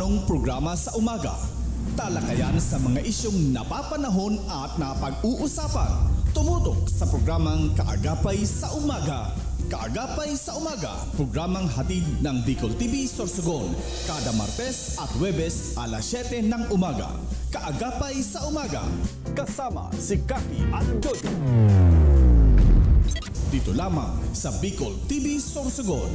Tanong programa sa umaga. Talakayan sa mga isyong napapanahon at napag-uusapan. Tumutok sa programang Kaagapay sa Umaga. Kaagapay sa Umaga, programang hatid ng Bicol TV Sorsogon. Kada Martes at Huwebes alas 7 ng umaga. Kaagapay sa Umaga. Kasama si Kaki at Jojo. Dito lamang sa Bicol TV Sorsogon.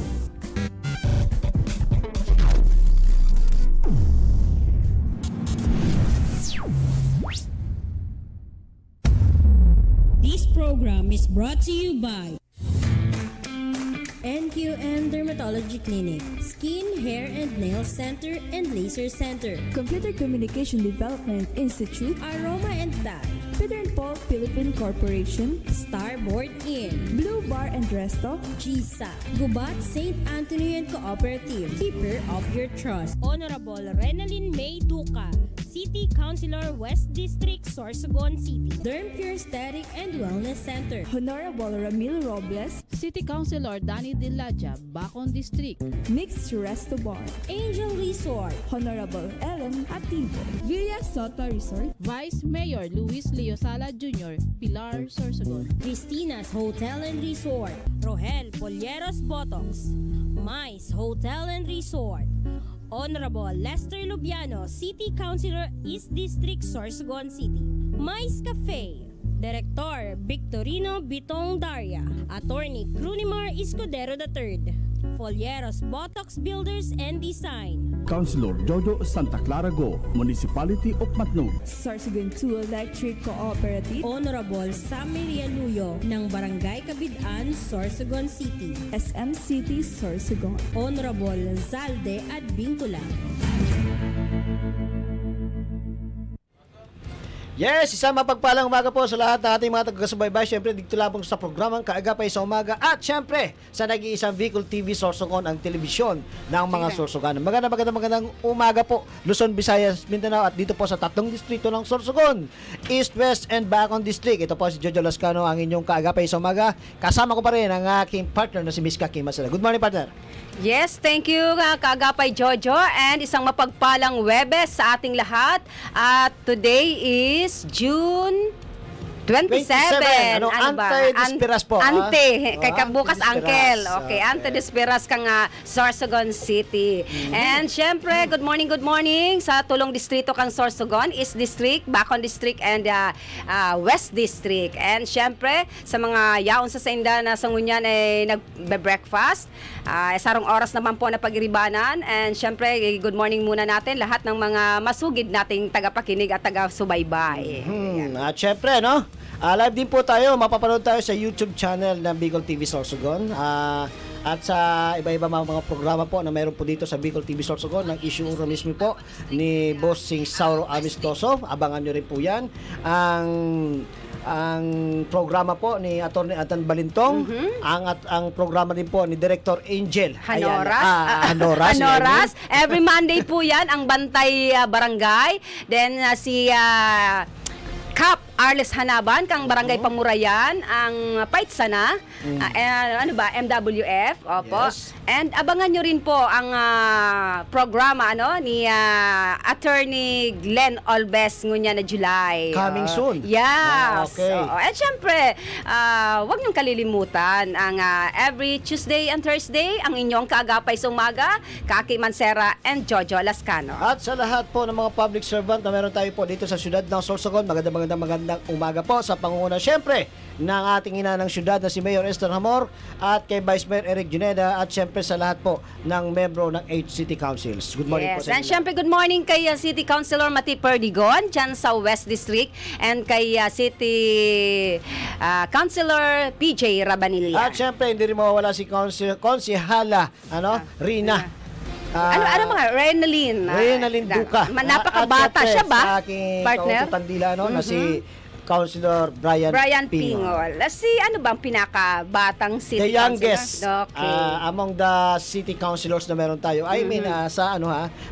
This program is brought to you by NQN Dermatology Clinic, Skin, Hair and Nail Center and Laser Center, Computer Communication Development Institute, Aroma and Dye, Peter and Paul Philippine Corporation, Starboard Inn, Blue Bar and Resto, GSA, Gubat St. Anthony and Cooperative, Keeper of Your Trust, Honorable Renalyn May Duca, City Councilor West District, Sorsogon City, Derm Pure Aesthetic and Wellness Center, Honorable Ramil Robles, City Councilor Danny Dilaja, Bacon District, Mixed Resto Bar, Angel Resort, Honorable Ellen Ativo, Villa Soto Resort, Vice Mayor Luis Leosala Jr., Pilar, Sorsogon, Christina's Hotel and Resort, Rohel Polleros Botox, Mais Hotel and Resort, Honorable Lester Lubiano, City Councilor East District, Sorsogon City, Mais Cafe, Director Victorino Bitong Daria, Attorney Crunimar Escudero III, Folleros Botox Builders and Design, Councilor Jojo Santa Clara Go, Municipality of Matnog, Sorsogon 2 Electric Cooperative, Honorable Sam Maria Luyo ng Barangay Kabidaan, Sorsogon City, SM City Sorsogon, Honorable Zalde Advincula. Yes, isang mapagpalang umaga po sa lahat ng ating mga taga-subaybay. Siyempre, dito lamang sa programang Kaagapay sa Umaga. At siyempre, sa nag-iisang Bicol TV Sorsogon, ang telebisyon ng mga Sorsogan. Magandang umaga po, Luzon, Visayas, Mindanao. At dito po sa tatlong distrito ng Sorsogon, East, West, and Bacon District. Ito po si Jojo Lascano, ang inyong Kaagapay sa Umaga. Kasama ko pa rin ang aking partner na si Miss Kaki Masala. Good morning, partner. Yes, thank you Kaagapay Jojo, and isang mapagpalang Huwebes sa ating lahat. At today is June 27. Ano Ante Desperas po. Ante. Kay bukas Desperas. Uncle. Okay, Ante Desperas kang Sorsogon City. And syempre, good morning sa tulong distrito kang Sorsogon, East District, Bacon District, and West District. And syempre, sa mga yaon sa Sainda na sangunyan ay nagbe-breakfast. Sarong oras naman po na pag-iribanan. And syempre, good morning muna natin lahat ng mga masugid nating tagapakinig at taga-subaybay. At syempre, no? Live din po tayo, mapapanood tayo sa YouTube channel ng Bicol TV Sorsogon. At sa iba-iba mga programa po na mayroon po dito sa Bicol TV Sorsogon, ng issue mismo po ni Bossing Sauro Amistoso. Abangan nyo rin po yan. Ang programa po ni Attorney Atan Balintong, ang programa din po ni Director Angel Hanoras. Every Monday po yan, ang Bantay Barangay. Then si Cap Arles Hanaban kang Barangay Pamurayan, ang Paitsana, MWF, opo. Yes. And abangan nyo rin po ang programa ni Attorney Glenn Olbes ngunya na July. Coming soon. Yes. Okay. And syempre, huwag niyong kalilimutan ang every Tuesday and Thursday, ang inyong Kaagapay sa Umaga, Kaki Mansera and Jojo Lascano. At sa lahat po ng mga public servant na meron tayo po dito sa siyudad ng Sorsogon, magandang umaga po sa pangunguna syempre ng ating ina ng siyudad na si Mayor Esther Hamor at kay Vice Mayor Eric Juneda, at syempre sa lahat po ng membro ng 8 City Councils. Good morning po sa inyo. And syempre good morning kay City Councilor Mati Perdigon dyan sa West District, and kay City Councilor PJ Rabanilla. At syempre hindi rin mawawala si Konsihala Rina. Ano mga Renalyn Duca. Napakabata siya ba? Sa aking partner? kaututandila na si Councilor Brian Pingol. Si ano bang pinakabatang city the youngest councilor? Okay. among the city councilors na meron tayo. I mean, sa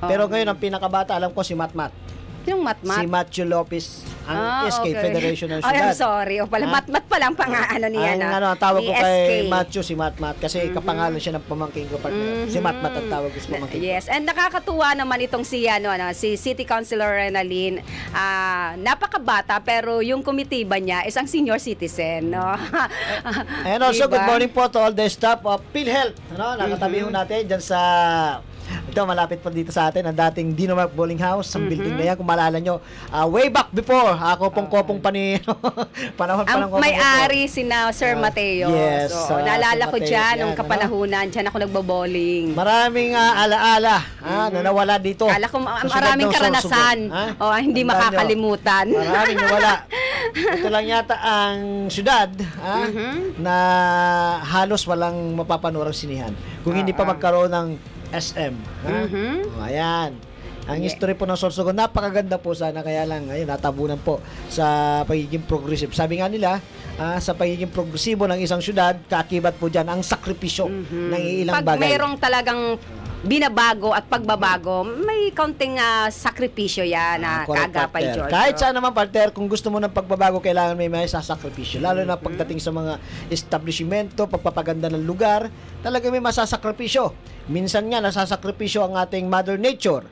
Pero ngayon ang pinakabata alam ko si Matmat. Yung matmat. Si Matthew Lopez, ang SK okay. Federation ng Ay, Syudad. I'm sorry. O pala, matmat pa lang ano niya na. Ang tawag Ni ko kay SK. Matthew, si Matmat, kasi kapangalan siya ng pamangking ko, partner. Si Matmat ang tawag ko sa pamangking ko. Yes, and nakakatuwa naman itong si si City Councilor Renaline. Napakabata pero yung komitiba niya is ang senior citizen, no. And also, Diba? good morning po to all the staff of PhilHealth. Ano, nakatabi ho natin dyan sa ito, malapit po dito sa atin, ang dating Dinamark Bowling House, ang building na yan, kung maalala nyo, way back before, kopong-kopong pa ni, panahon pa ng Ang may-ari sina Sir Mateo. yes, So, naalala Sir ko Mateo dyan, yan, nung kapanahunan, dyan ako nagbo-bowling. Maraming alaala na nawala dito. Kala ko sa Syudad maraming ng Sorsogon. karanasan. Hindi Tandaan nyo, makakalimutan. Maraming nawala. Ito lang yata ang syudad na halos walang mapapanurang sinihan. Kung hindi pa magkaroon ng SM. Ayan. Ang history po ng Sorsogon, napakaganda po sana, kaya lang ayun, natabunan po sa pagiging progressive. Sabi nga nila, sa pagiging progresibo ng isang syudad, kaakibat po dyan ang sakripisyo ng ilang Pag bagay. mayroong talagang binabago at pagbabago, may kaunting sakripisyo yan na Correct, kaagapay, partner. George. Kahit saan naman, partner, kung gusto mo ng pagbabago, kailangan may sasakripisyo. Lalo na pagdating sa mga establishmento, pagpapaganda ng lugar, talaga may masasakripisyo. Minsan nga, nasasakripisyo ang ating Mother Nature.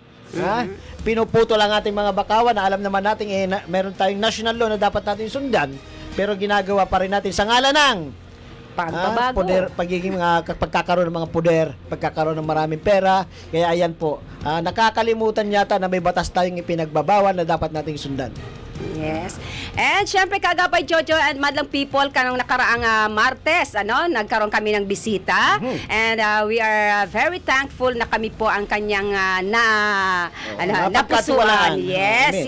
Pinuputo lang ating mga bakawan na alam naman natin, meron tayong national law na dapat natin sundan, pero ginagawa pa rin natin sa ngalan ng Pagbabago. pagiging pagkakaroon ng mga poder, pagkakaroon ng maraming pera. Kaya ayan po, nakakalimutan yata na may batas tayong ipinagbabawal na dapat nating sundan. Yes. And syempre kagapay Jojo and madlang people kanong nakaraang Martes, nagkaroon kami ng bisita. And we are very thankful na kami po ang kanyang napusuan. Yes,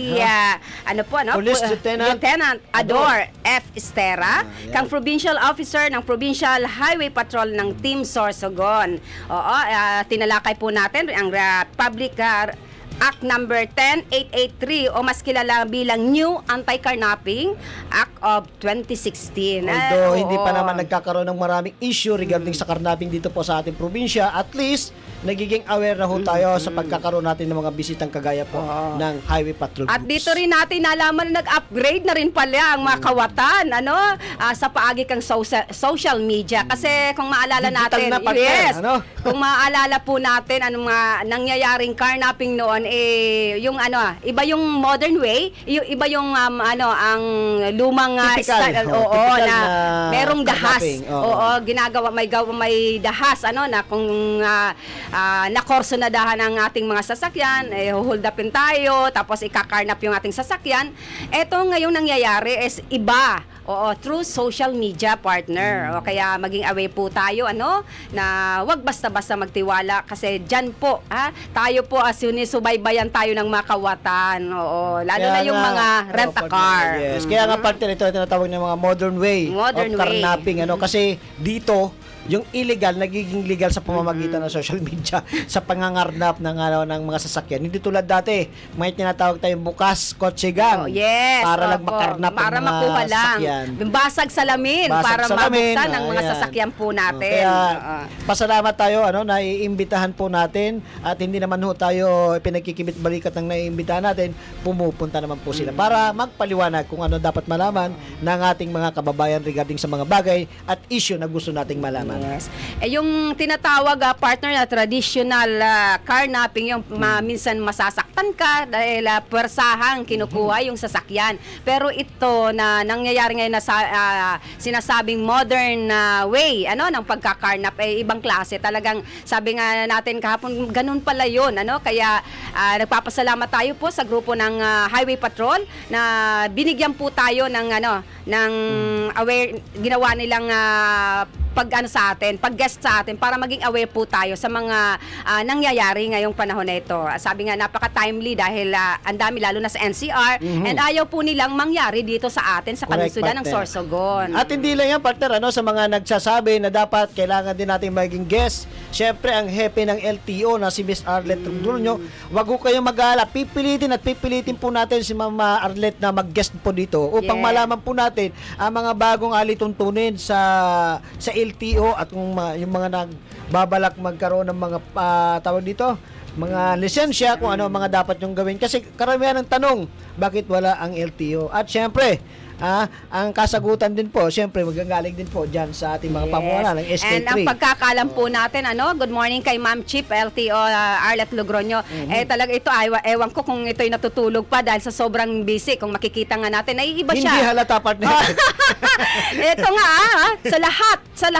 Police Lieutenant Ador F. Estera, kang provincial officer ng Provincial Highway Patrol ng Team Sorsogon. Oo, tinalakay po natin ang Public Act number 10883 o mas kilala bilang New Anti-Carnapping Act of 2016. Although hindi pa naman nagkakaroon ng maraming issue regarding sa carnapping dito po sa ating probinsya, at least nagiging aware na ho tayo sa pagkakaroon natin ng mga bisitang kagaya po ng Highway Patrol At groups. dito rin natin nalaman na nag-upgrade na rin pala ang mga kawatan sa paagi kang social media. Kasi kung maalala Digital natin, na partner, yes, kung maalala po natin anong mga nangyayaring carnapping noon, yung iba yung modern way, yung iba yung ang lumang Typical, style, typical na merong dahas. carnapping, Ginagawa may dahas na kung nakorso na dahan ang ating mga sasakyan, hold upin tayo, tapos ikakarnap yung ating sasakyan. Ito ngayong nangyayari is iba. Through social media, partner. Kaya maging aware po tayo, na wag basta-basta magtiwala kasi dyan po, tayo po sinisubaybayan tayo ng mga kawatan. Lalo Kaya na yung mga rent-a-car. Yes. Kaya nga partner, ito tinatawag ng mga modern way of carnapping. Kasi dito, yung illegal nagiging legal sa pamamagitan ng social media sa pangangarnap ng mga sasakyan. Hindi tulad dati, may tinatawag tayong bukas kotse gang. Yes. Para lang makarnap para ang mga makuha lang. sasakyan. Basag salamin para mabuksan ang mga Ayan. sasakyan po natin. Kaya pasalamat tayo na iimbitahan po natin at hindi naman ho tayo pinagkikibit balikat ng naiimbitahan natin, pumupunta naman po sila para magpaliwanag kung ano dapat malaman ng ating mga kababayan regarding sa mga bagay at issue na gusto nating malaman. Yes. Yung tinatawag partner na traditional carnapping, yung minsan masasaktan ka dahil puwersahang kinukuha yung sasakyan. Pero ito na nangyayari ngayon na sinasabing modern way ng pagkakarnap, ibang klase. Talagang sabi nga natin kahapon, ganun pala yun. Kaya nagpapasalamat tayo po sa grupo ng Highway Patrol na binigyan po tayo ng aware, ginawa nilang sa atin, pag-guest sa atin para maging aware po tayo sa mga nangyayari ngayong panahon na ito. Sabi nga, napaka-timely dahil ang dami lalo na sa NCR and ayaw po nilang mangyari dito sa atin sa kalusugan ng Sorsogon. At hindi lang yan, partner, sa mga nagsasabi na dapat kailangan din natin maging guest. Siyempre, ang hepe ng LTO na si Miss Arlette Rudulño, wag ko kayong mag-alala. Pipilitin po natin si Mama Arlette na mag-guest po dito upang malaman po natin ang mga bagong alituntunin sa LTO at kung yung mga nagbabalak magkaroon ng mga tawag dito, mga lisensya, kung ano ang mga dapat yung gawin. Kasi karamihan ng tanong, bakit wala ang LTO? At syempre, ang kasagutan din po, syempre magagaling din po dyan sa ating mga pamunuan ng SK3. And ang pagkakalam po natin, good morning kay Ma'am Chief LTO Arlet Logroño. Talaga ito, ewan ko kung ito'y natutulog pa dahil sa sobrang busy. Kung makikita nga natin, naiiba siya. Hindi halata, partner. Ito nga, sa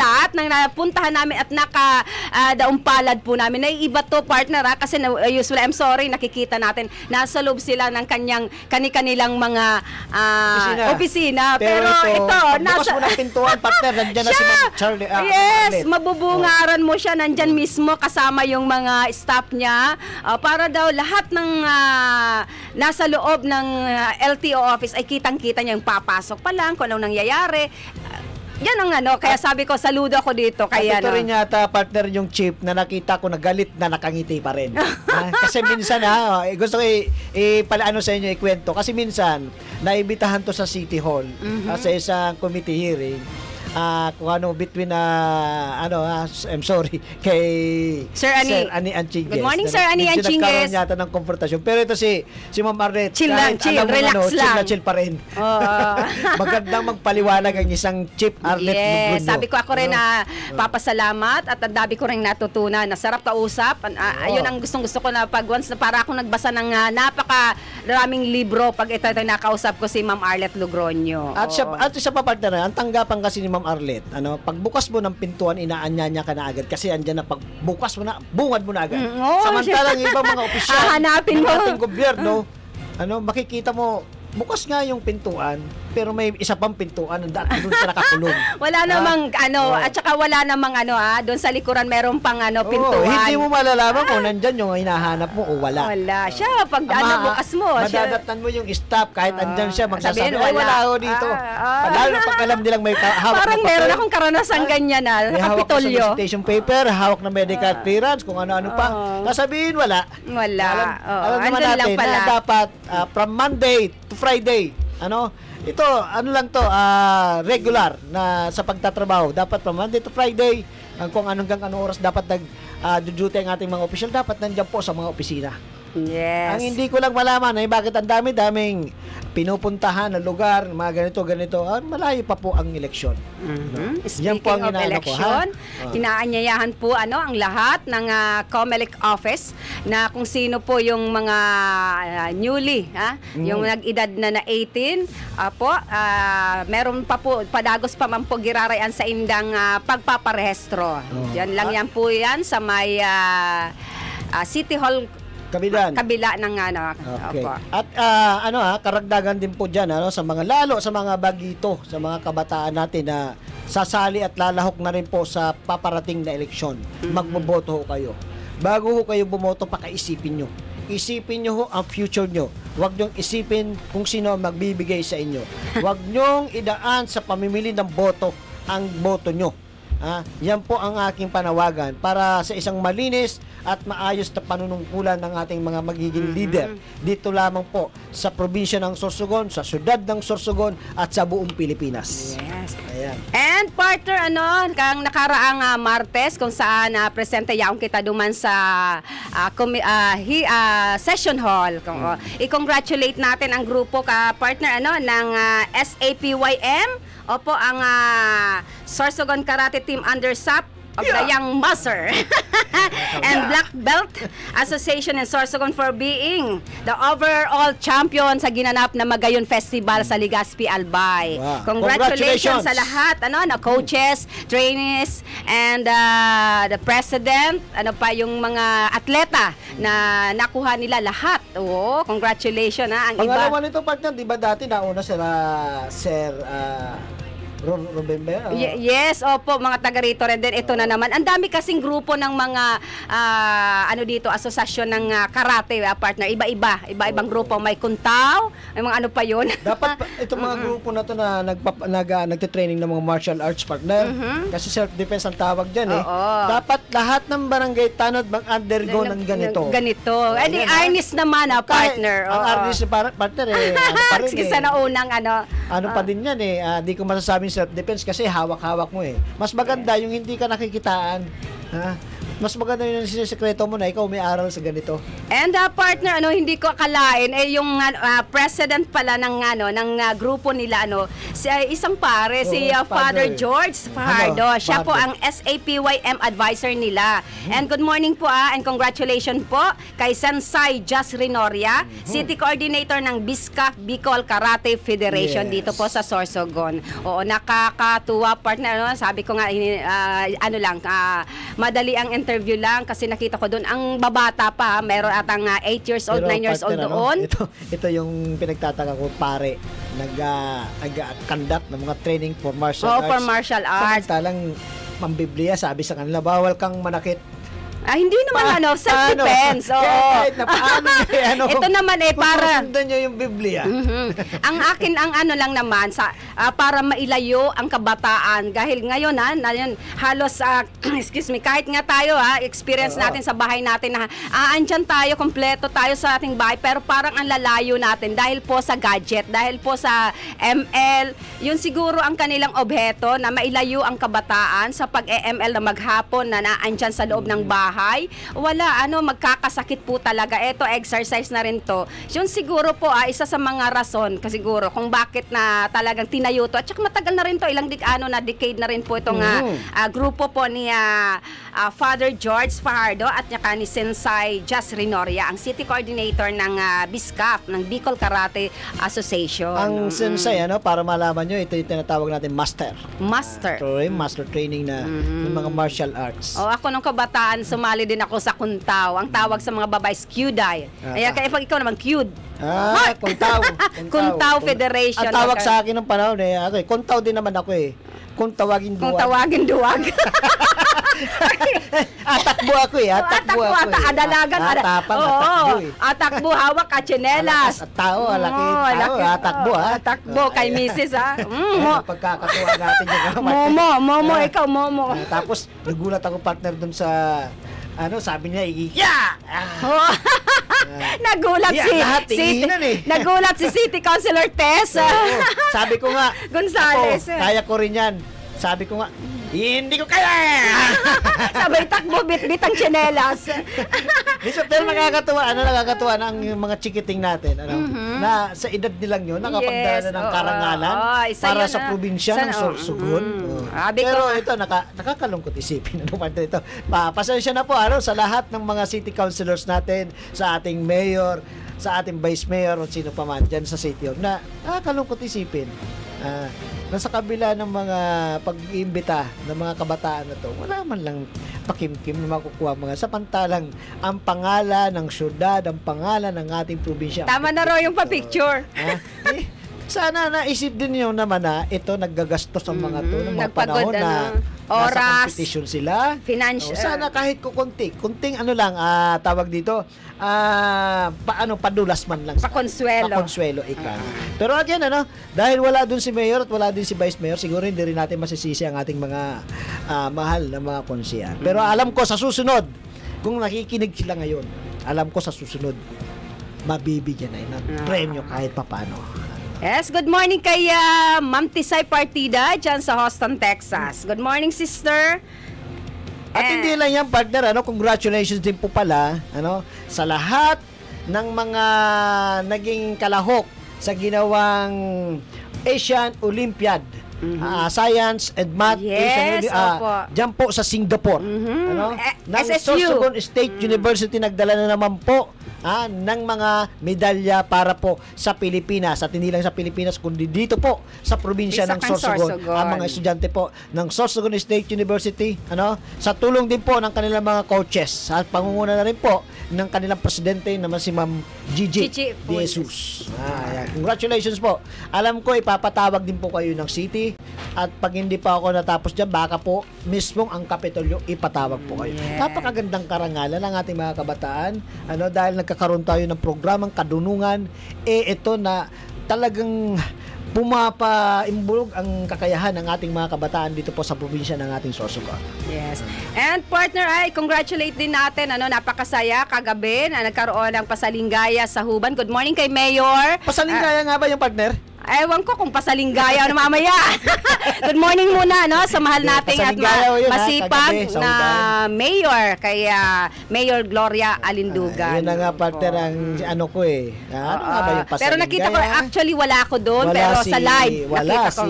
lahat ng napuntahan namin at nakadaumpalad po namin, naiiba to, partner, kasi usually, I'm sorry, nakikita natin, nasa loob sila ng kanilang mga opisina. Pero ito bukas mo ng pintuan, partner, nandiyan na si Ma'am Charlie. Yes, mabubungaran mo siya, nandyan mismo kasama yung mga staff niya, para daw lahat ng nasa loob ng LTO office ay kitang-kita niya yung papasok pa lang, kung anong nangyayari. Yan ang kaya sabi ko, saludo ako dito. Kaya ito rin yata, partner, yung chief na nakita ko na galit na nakangiti pa rin. Kasi minsan, gusto ko palaano sa inyo ikwento. Kasi minsan, naibitahan to sa City Hall sa isang committee hearing. Kung between I'm sorry, kay Sir Ani Anchigues. Good morning, Sir Ani Anchigues. Nagkaroon yata ng konfrontasyon. Pero ito si Ma'am Arlet, chill lang, relax lang. Chill pa rin. Magandang magpaliwanag ang isang Chief Arlet Logroño. Sabi ko ako rin na papasalamat at ang dami ko rin natutunan. Nasarap kausap. Ayun ang gustong-gusto ko na once na para akong nagbasa ng napakaraming libro pag ito nakausap ko si Ma'am Arlet Logroño. At isa pa, partner, ang tanggapan kasi ni Ma'am Arlet, pagbukas mo ng pintuan, inaanya ka na agad kasi andyan na, pagbukas mo na, bungad mo na agad. Samantalang ibang mga opisyal, hahanapin mo, ating gobyerno, makikita mo, bukas nga yung pintuan, pero may isa pang pintuan doon sa nakakulong. Wala namang at saka wala namang doon sa likuran meron pang pintuan. Hindi mo malalaman kung nandyan yung hinahanap mo o wala. Wala siya. Pag bukas mo. Madadatnan mo yung staff kahit andyan siya, magsasabi, wala ako dito. Lalo pag alam nilang may hawak parang na papel. meron akong karanasan ganyan may hawak na Kapitolyo. solicitation paper, hawak na medical clearance, kung ano-ano pa. Sasabihin, wala. Alam naman natin na dapat from Monday to Friday, ito, regular na sa pagtatrabaho. Dapat from Monday to Friday, kung anong oras dapat nag-duty ang ating mga opisyal, dapat nandiyan po sa mga opisina. Yes. Ang hindi ko lang malaman ay bakit ang daming pinupuntahan na lugar, mga ganito, malayo pa po ang eleksyon. Speaking of election, inaanyayahan po ang lahat ng COMELEC office na kung sino po yung mga newly, yung nag-edad na 18, meron pa po, padagos pa man po girarayan sa indang pagpaparehistro. Diyan lang yan po yan sa may City Hall kabila ng Okay. At karagdagan din po diyan sa mga sa mga bagito, sa mga kabataan natin na sasali at lalahok na rin po sa paparating na eleksyon. Magboboto ho kayo. Bago ho kayo bumoto, pakaisipin nyo. Isipin nyo ho ang future nyo. Huwag nyong isipin kung sino ang magbibigay sa inyo. Huwag nyong idaan sa pamimili ng boto ang boto nyo. Yan po ang aking panawagan para sa isang malinis at maayos na panunungkulan ng ating mga magiging leader dito lamang po sa probinsya ng Sorsogon, sa syudad ng Sorsogon at sa buong Pilipinas. Yes. Ayan. And partner, kang nakaraang Martes kung saan presente yaong kita duman sa session hall. I-congratulate natin ang grupo partner ng SAPYM. Opo, ang Sorsogon Karate Team under SAP of the Young Master and Black Belt Association in Sorsogon for being the overall champion sa ginanap na Magayon Festival sa Legazpi, Albay. Wow. Congratulations sa lahat na coaches, trainees, and the president, yung mga atleta na nakuha nila lahat. Congratulations ang iba. Pangalawa nito, partner, di ba dati nauna Sir Ruben ba? Yes, opo, mga taga rito rin din. Ito na naman. Ang dami kasing grupo ng mga dito, asosasyon ng karate, partner. Iba-ibang grupo. May Kuntaw, may mga pa yun. Dapat itong mga grupo na to na nagte-training ng mga martial arts, partner. Kasi self-defense ang tawag dyan Dapat lahat ng barangay tanod mag-undergo ng ganito. Di Arnis naman, partner. Ang Arnis partner pa rin Kisa na unang pa din yan di ko masasabing self-defense kasi hawak-hawak mo Mas maganda yung hindi ka nakikitaan. Mas maganda yung sinisekreto mo na ikaw may aral sa ganito. And partner, hindi ko akalain yung president pala ng grupo nila isang pare si Father George Fajardo. Siya po ang SAPYM advisor nila. And good morning po and congratulations po kay Sensei Jas Rinoria, City Coordinator ng BISCAF Bicol Karate Federation dito po sa Sorsogon. Oo, nakakatuwa partner, sabi ko nga madali ang interview lang kasi nakita ko doon ang babata pa, meron atang 8 years old, 9 years old doon. Ito yung pinagtataka ko, pare, nag-conduct ng mga training for martial arts. For martial arts. Samantalang Biblia, sabi sa kanila, bawal kang manakit. Hindi naman self-defense. Oo. Ito naman para sundan nyo yung Biblia. Ang akin lang naman para mailayo ang kabataan dahil ngayon halos excuse me, kahit nga tayo experience natin sa bahay natin na andyan tayo, kompleto tayo sa ating bahay, pero parang ang lalayo natin dahil po sa gadget, dahil po sa ML. Yun siguro ang kanilang obheto na mailayo ang kabataan sa pag-ML na maghapon na naandyan sa loob ng bahay. Wala, magkakasakit po talaga. Ito, exercise na rin to. Yun siguro po, isa sa mga rason, kasiguro, kung bakit na talagang tinayo to. At saka matagal na rin to, ilang decade na rin po itong grupo po ni Father George Fajardo at saka ni Sensei Jas Rinoria, ang City Coordinator ng BISCAF, ng Bicol Karate Association. Ang Sensei, para malaman nyo, ito yung tinatawag natin master. Master training na ng mga martial arts. Ako nung kabataan, sumali din ako sa Kuntaw. Ang tawag sa mga babae is Kyuday. Kaya pag ikaw naman, Kyud. Kuntaw. Kuntaw Federation. Ang tawag sa akin ng panahon Kuntaw din naman ako Kung tawagin duwag. Atakbo ako Atakbo ako. Adalagan. Atakbo, hawak ka, tsinelas. Tao, laki tao. Atakbo, Atakbo kay Mrs. Pagkakatuwa natin yung Momo, ikaw, Momo. Tapos, nagulat ako partner dun sa sabi niya, nagulat si City Councilor Tess. Sabi ko nga, Gonzales. Kaya ko rin yan. Sabi ko nga, hindi ko kaya! Sabay takbo, bit-bit ang tsinelas. Pero nakakatuwa na ang mga chikiting natin, na sa edad nilang yun, nakapagdala ng karangalan para sa probinsya ng Sorsogon. Pero ito, nakakalungkot isipin. Pasensya na po sa lahat ng mga city councilors natin, sa ating mayor, sa ating vice mayor, o sino pa man dyan sa city hall, na nakakalungkot isipin. Nasa kabila ng mga pag-iimbita ng mga kabataan na to, wala man lang pakimkim na makukuha mga samantalang ang pangalan ng syudad, ang pangalan ng ating probinsya. Tama na raw yung pa-picture. Sana naisip din nyo naman ito naggagastos ang mga to ng mga panahon na oras, nasa competition sila. Financial. Sana kahit kunting tawag dito, padulas man lang. Pakonsuelo. Pero again, dahil wala dun si Mayor at wala din si Vice Mayor, siguro hindi rin natin masisisi ang ating mga mahal na mga konsiyan. Pero alam ko sa susunod, kung nakikinig sila ngayon, alam ko sa susunod, mabibigyan na ng premyo kahit papano. Yes, good morning kay Ma'am Tisay Partida dyan sa Houston, Texas. Good morning, sister. At hindi lang yan, partner, congratulations din po pala, sa lahat ng mga naging kalahok sa ginawang Asian Olympiad. Science and Math dyan po sa Singapore. Ng Sorsogon State University nagdala na naman po ng mga medalya para po sa Pilipinas, at hindi lang sa Pilipinas kundi dito po sa probinsya ng Sorsogon. Ang mga estudyante po ng Sorsogon State University sa tulong din po ng kanilang mga coaches at pangunguna na rin po ng kanilang presidente naman si Ma'am Gigi De Jesus. Congratulations po. Alam ko ipapatawag din po kayo ng city, at pag hindi pa ako natapos dyan, baka po mismong ang Kapitolyo ipatawag po kayo. Napakagandang karangalan ng ating mga kabataan dahil nagkakaroon tayo ng programang kadunungan, ito na talagang pumapaimbulog ang kakayahan ng ating mga kabataan dito po sa probinsya ng ating Sorsogon. Yes. And partner, congratulate din natin, napakasaya kagabi na nagkaroon ng pasalingaya sa Huban. Good morning kay Mayor. Pasalingaya nga ba yung partner? Ewan ko kung pasalinggaya na mamaya. Good morning muna, no, sa mahal nating at masipag na mayor, kaya Mayor Gloria Alindugan. Yun na nga, partner, ang ano ko eh. Ano nga ba yung pasalinggaya? Pero nakita ko, actually wala ako doon, pero sa live, nakita ko.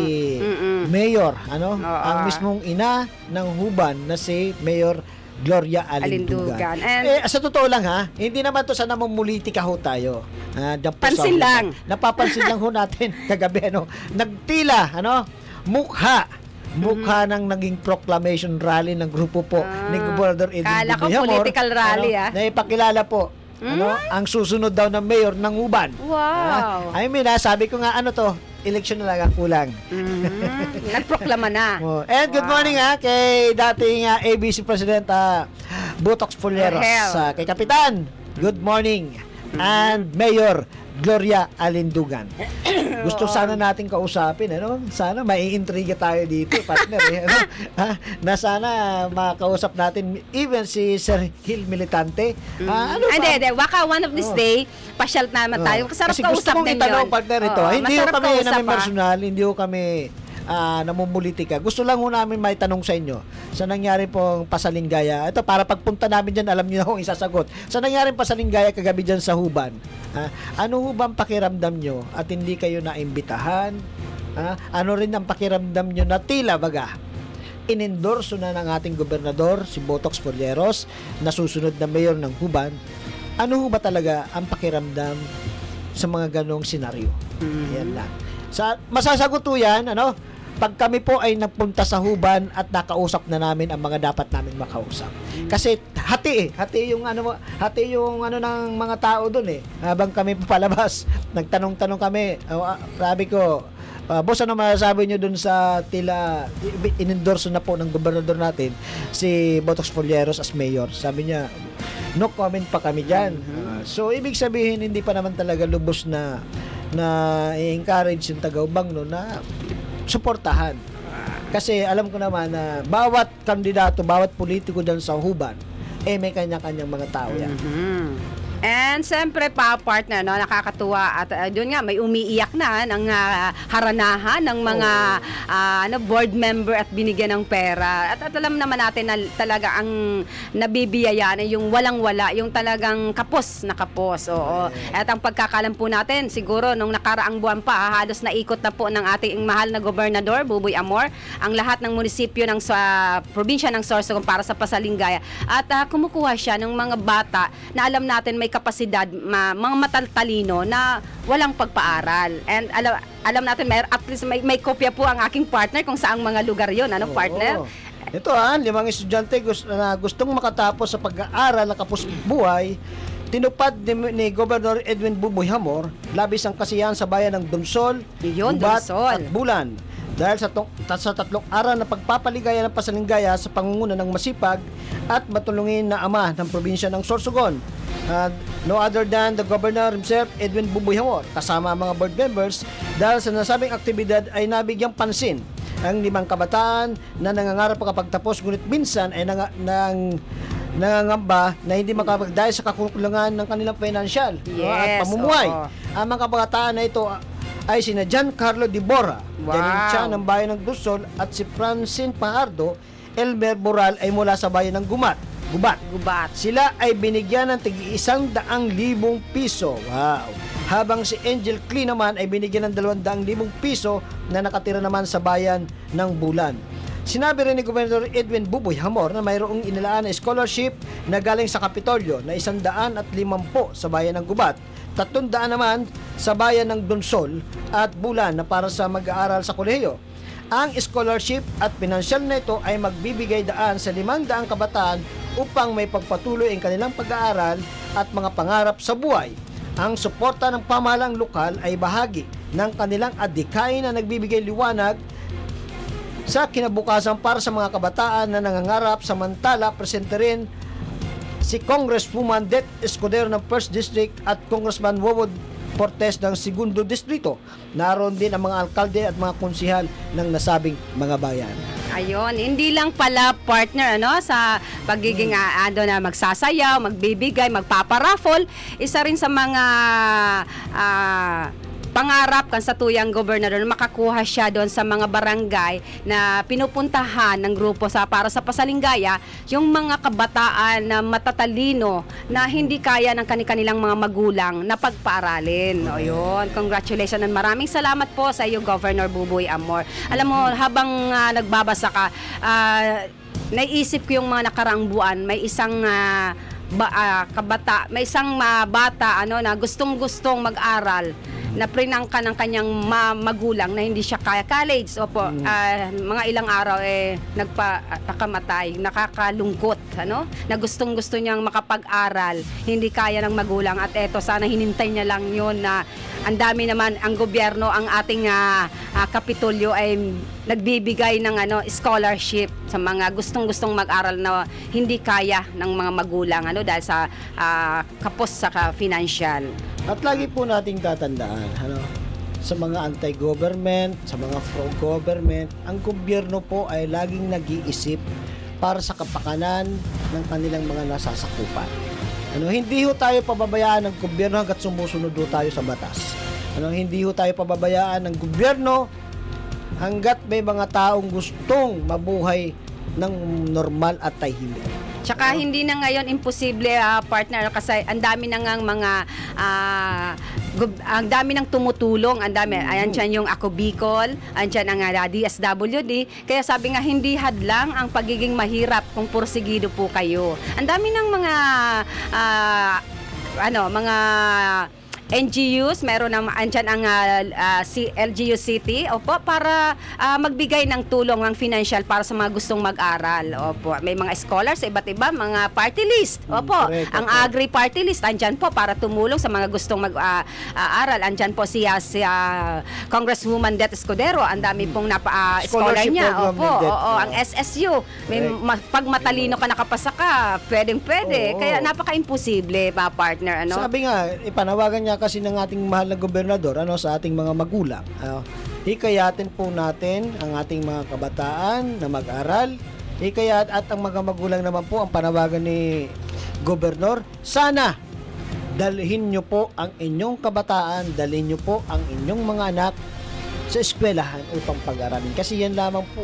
Mayor, ang mismong ina ng Huban na si Mayor Gloria Alindugan. Sa totoo lang ha, hindi naman to sa namumulitika ho tayo. Pansin lang. Napapansin lang ho natin kagabi, nagtila, mukha ng naging proclamation rally ng grupo po ni Gobernador Edwin Kala ko Buboy-Hamor, political rally na ipakilala po ang susunod daw na mayor ng Huban. Wow. Sabi ko nga, eleksyon na lang ang kulang. Nagproklama na. And good morning kay dating ABC President Botox Folleros. Kay Kapitan, good morning. And Mayor Gloria Alindugan. Gusto sana natin kausapin, Sana maiintriga tayo dito, partner. Na sana makausap natin even si Sir Gil Militante. Hindi. Waka one of this day, pasyal naman tayo. Kasi gusto kong itanong, partner, ito. Hindi ko kami personal, hindi ko kami namumulitika. Gusto lang ho namin may tanong sa inyo sa nangyari pong pasalinggaya. Ito, para pagpunta namin dyan, alam niyo na kung isasagot. Sa nangyari pasalinggaya kagabi dyan sa Huban, ano ho bang pakiramdam nyo at hindi kayo naimbitahan? Ano rin ang pakiramdam nyo na tila baga inendorso na ng ating gobernador, si Botox Folleros, na susunod na mayor ng Huban? Ano ho ba talaga ang pakiramdam sa mga ganong senaryo? Yan lang. Masasagot ho yan, pag kami po ay nagpunta sa Huban at nakausap na namin ang mga dapat namin makausap. Kasi hati yung ng mga tao doon Habang kami palabas, nagtanong-tanong kami. Sabi ko, boss, ano masasabi nyo doon sa tila inendorso na po ng gobernador natin si Botox Folleros as mayor? Sabi niya, no comment pa kami dyan. So ibig sabihin, hindi pa naman talaga lubos na i-encourage yung taga-Ubang na suportahan. Kasi alam ko naman na bawat kandidato, bawat politiko dyan sa Huban, may kanya-kanyang mga tao yan. And siyempre pa, partner, nakakatuwa at doon nga may umiiyak na ng haranahan ng mga board member at binigyan ng pera. At alam naman natin na talaga ang nabibiyaya na yung walang-wala, yung talagang kapos na kapos. Oo. At ang pagkakalam po natin, siguro nung nakaraang buwan pa, halos naikot na po ng ating mahal na gobernador, Buboy-Amor, ang lahat ng munisipyo ng probinsya ng Sorsogon para sa pasalinggaya. At kumukuha siya ng mga bata na alam natin may kapasidad, mga mataltalino na walang pagpaaral. And alam natin, at least may kopya po ang aking partner kung saang mga lugar yon, partner? Ito 5 estudyante na gustong makatapos sa pag-aaral na kapos buhay, tinupad ni Gobernador Edwin Buboy-Hamor labis ang kasiyahan sa bayan ng Donsol, Gubat at Bulan. Dahil sa 3 araw na pagpapaligaya ng pasalinggaya sa pangunguna ng masipag at matulungin na ama ng probinsya ng Sorsogon. No other than the Governor himself, Edwin Buboy-Hamor, kasama ang mga board members. Dahil sa nasabing aktibidad ay nabigyang pansin ang 5 kabataan na nangangarap makapagtapos, ngunit minsan ay nangangamba na hindi makapagdahil sa kakulangan ng kanilang financial at pamumuhay. Ang mga kabataan na ito ay sina Giancarlo Dibora, Denuncia ng bayan ng Donsol, at si Francine Pajardo Elmer Boral ay mula sa bayan ng Gubat. Sila ay binigyan ng tig-100,000 piso. Wow. Habang si Angel Clee naman ay binigyan ng 200,000 piso na nakatira naman sa bayan ng Bulan. Sinabi rin ni Gobernador Edwin Buboy-Hamor na mayroong inilaan na scholarship na galing sa Kapitolyo na 150 sa bayan ng Gubat, 300 naman sa bayan ng Donsol at Bulan na para sa mag-aaral sa kolehiyo. Ang scholarship at pinansyal na ito ay magbibigay daan sa 500 kabataan upang may pagpatuloy ang kanilang pag-aaral at mga pangarap sa buhay. Ang suporta ng pamahalang lokal ay bahagi ng kanilang adhikain na nagbibigay liwanag sa kinabukasan para sa mga kabataan na nangangarap. Samantala, presente rin si Congresswoman Det Escudero ng 1st District at Congressman Wawod Portes ng 2nd Distrito. Naroon din ang mga alkalde at mga konsihal ng nasabing mga bayan. Ayun, hindi lang pala partner sa pagiging na magsasayaw, magbibigay, magpaparaffle, isa rin sa mga pangarap kan sa tuyang gobernador na makakuha siya doon sa mga barangay na pinupuntahan ng grupo para sa pasalingaya yung mga kabataan na matatalino na hindi kaya ng kanilang mga magulang na pagpaaralin. O yun, congratulations and maraming salamat po sa iyo, Governor Buboy Amor. Alam mo, habang nagbabasa ka, naisip ko yung mga nakaraang buwan, may isang may isang bata na gustong-gustong mag-aral na prinangka ng kanyang magulang na hindi siya kaya college. Opo, mga ilang araw nakamatay, nakakalungkot, na gustong-gusto niyang makapag-aral, hindi kaya ng magulang. At eto, sana hinintay niya lang yun na ang dami naman ang gobyerno, ang ating Kapitolyo ay nagbibigay ng scholarship sa mga gustong-gustong mag-aral na hindi kaya ng mga magulang dahil sa kapos sa financial. At lagi po nating tatandaan, sa mga anti-government, sa mga pro-government, ang gobyerno po ay laging nag-iisip para sa kapakanan ng kanilang mga nasasakupan. Hindi ho tayo pababayaan ng gobyerno hanggat sumusunod ho tayo sa batas. Hindi ho tayo pababayaan ng gobyerno hanggat may mga taong gustong mabuhay ng normal at tahimik. Tsaka hindi na ngayon imposible, partner, kasi ang dami na ngang mga ang dami nang tumutulong, ang dami. Ayan dyan yung Ako Bicol, andyan ang DSWD. Kaya sabi nga, hindi hadlang ang pagiging mahirap kung porsigido po kayo. Ang dami ng mga mga NGUs, meron ng andyan ang LGU City, opo, para magbigay ng tulong ng financial para sa mga gustong mag-aral. Opo, may mga scholars sa iba't iba, mga party list. Opo, correct, ang Agri Party List andyan po para tumulong sa mga gustong mag-aral. Andyan po si Congresswoman Det Escudero, ang dami pong scholar niya. Opo, ang SSU, may pag matalino ka, nakapasa ka, pwedeng-pwede. Kaya napaka-imposible, partner. Sabi nga, ipanawagan niya kasi ng ating mahal na gobernador sa ating mga magulang. Hikayatin po natin ang ating mga kabataan na mag-aral. At ang mga magulang naman po, ang panawagan ni gobernador, sana dalhin nyo po ang inyong kabataan, dalhin nyo po ang inyong mga anak sa eskwelahan upang pag-aralin. Kasi yan lamang po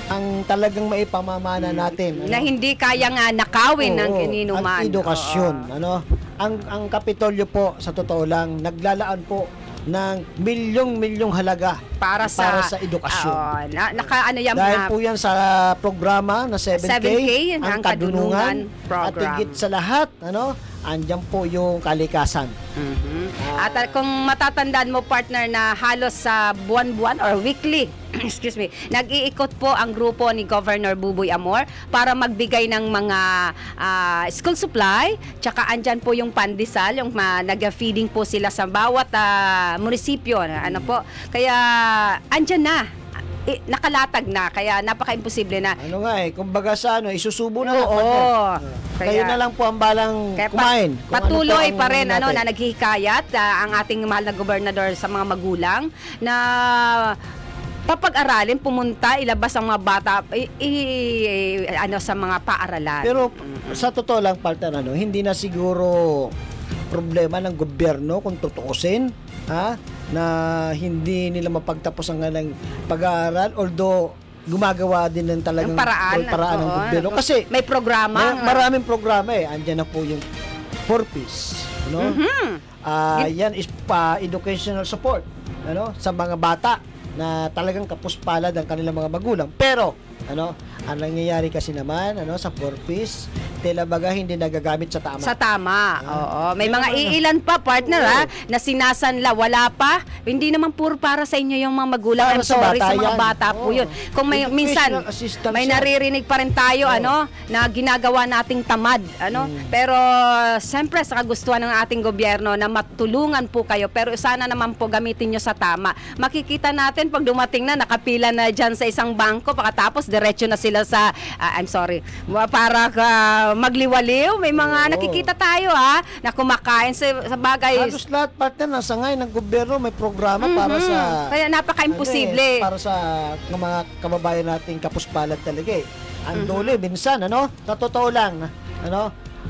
ang talagang maipamamana natin. Na hindi kaya nga nakawin ng ininuman. Ang edukasyon. Ang Kapitolyo po, sa totoo lang, naglalaan po ng milyong-milyong halaga para sa edukasyon. Dahil po yan sa programa na 7K ang kadunungan program. At higit sa lahat, andyan po yung kalikasan. At kung matatandaan mo, partner, na halos sa buwan-buwan or weekly, excuse me, nag-iikot po ang grupo ni Governor Buboy Amor para magbigay ng mga school supply, tsaka andyan po yung pandesal, yung nag-feeding po sila sa bawat munisipyo. Kaya andyan na. Nakalatag na, kaya napaka-imposible na. Kumbaga isusubo na. Kayo na lang po ang balang kumain. Patuloy pa rin na naghihikayat ang ating mahal na gobernador sa mga magulang na papag-aralin, pumunta, ilabas ang mga bata sa mga paaralan. Pero sa totoo lang, partner, hindi na siguro problema ng gobyerno kung tutuusin, na hindi nila mapagtapos ang pag-aaral, although gumagawa din ng talagang paraan ng gobyerno. Kasi may programa. Maraming programa Andyan na po yung 4Ps. Yan is educational support sa mga bata na talagang kapuspalad ang kanilang mga magulang. Pero ang nangyayari kasi naman sa 4Ps, tila baga hindi nagagamit sa tama. Sa tama. Oo. May mga iilan pa, partner, na sinasanla, wala pa. Hindi naman puro para sa inyo yung mga magulang. I'm sorry, sa mga bata po yun. Kung minsan may naririnig pa rin tayo na ginagawa nating tamad. Pero siyempre sa kagustuhan ng ating gobyerno na matulungan po kayo, pero sana naman po gamitin nyo sa tama. Makikita natin pag dumating na, nakapila na dyan sa isang bangko, pagkatapos diretso na sila sa para magliwaliw. May mga nakikita tayo na kumakain sa bagay. Halos lahat, partner, nasa ngayon ng gobyerno may programa para sa kaya napaka-imposible. Para sa mga kababayan nating kapuspalad talaga. Ang dole minsan, sa totoo lang,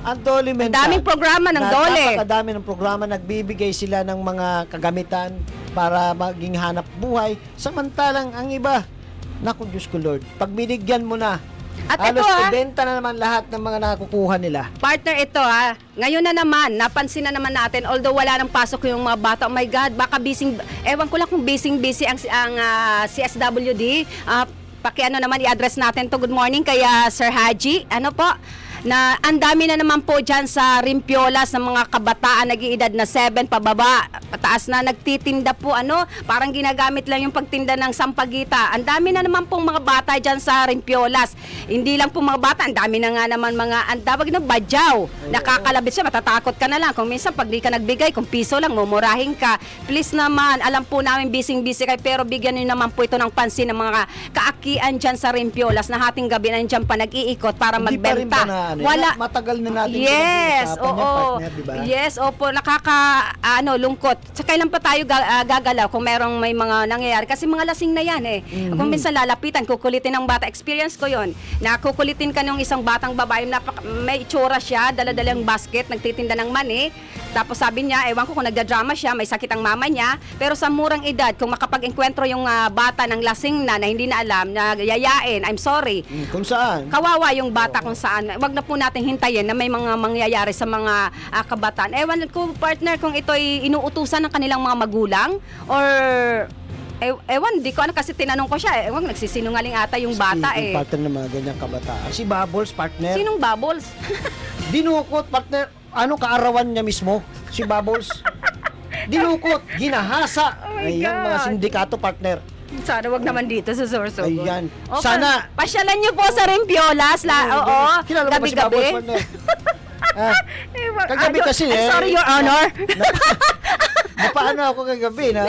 Ang Dole Ang daming programa ng Dole. Napakadami ng programa. Nagbibigay sila ng mga kagamitan para maging hanap buhay. Samantalang ang iba, naku Diyos ko Lord, pag binigyan mo na, At halos ito, ibenta na naman lahat ng mga nakukuha nila. Partner, ito ngayon na naman, napansin na naman natin, although wala nang pasok yung mga bata, oh my God, baka ewan ko lang kung busy ang CSWD. Pakiano naman i-address natin to. Good morning kay Sir Haji. Ano po? Na ang dami na naman po dyan sa Rimpiolas ng mga kabataan nag-iedad na 7 pababa. Pataas na nagtitinda po parang ginagamit lang yung pagtinda ng sampagita. Ang dami na naman pong mga bata dyan sa Rimpiolas. Hindi lang po mga bata, ang dami na nga naman ang tawag na badyaw. Nakakalabit siya, matatakot ka na lang. Kung minsan pag di ka nagbigay, kung piso lang, mumurahin ka. Please naman, alam po namin busy kayo, pero bigyan niyo naman po ito ng pansin ng mga kaakian dyan sa Rimpiolas na hating gabi nandiyan pa nag-iikot para Hindi pa rin ba magbenta. wala. Matagal na natin yes, pinag-uusapan yan, partner, diba? Yes, opo, lungkot. Sa kailan pa tayo gagalaw kung may mga nangyayari kasi mga lasing na yan Kung minsan lalapitan, kukulitin ng bata. Experience ko 'yon. Na kukulitin ka ng isang batang babae, may itsura siya, dala-dalang basket, nagtitinda ng mani. Tapos sabi niya, ewan ko kung nagda-drama siya, may sakit ang mama niya, pero sa murang edad, kung makapag-enkwentro yung bata ng lasing na hindi na alam, na yayain, I'm sorry. Kung saan? Kawawa yung bata kung saan. Wag na po natin hintayin na may mga mangyayari sa mga kabataan. Ewan ko, partner, kung ito'y inuutusan ng kanilang mga magulang or ewan, di ko kasi tinanong ko siya. Ewan, nagsisinungaling ata yung bata Partner ng mga ganyang kabataan. Si Bubbles, partner. Sinong Bubbles? Dinukot, partner. Kaarawan niya mismo? Si Bubbles. Dinukot, ginahasa. Oh my Ayan, God. mga sindikato, partner. Sana wag naman dito sa Sorsogon. Ayan. Okay. Sana. Pasyalan niyo po sa Rimpiolas. Oo. Kilala mo ba si Gabi-gabi. Bubbles, partner? Kagabi kasi I'm sorry, Your Honor. Napaano ako kagabi na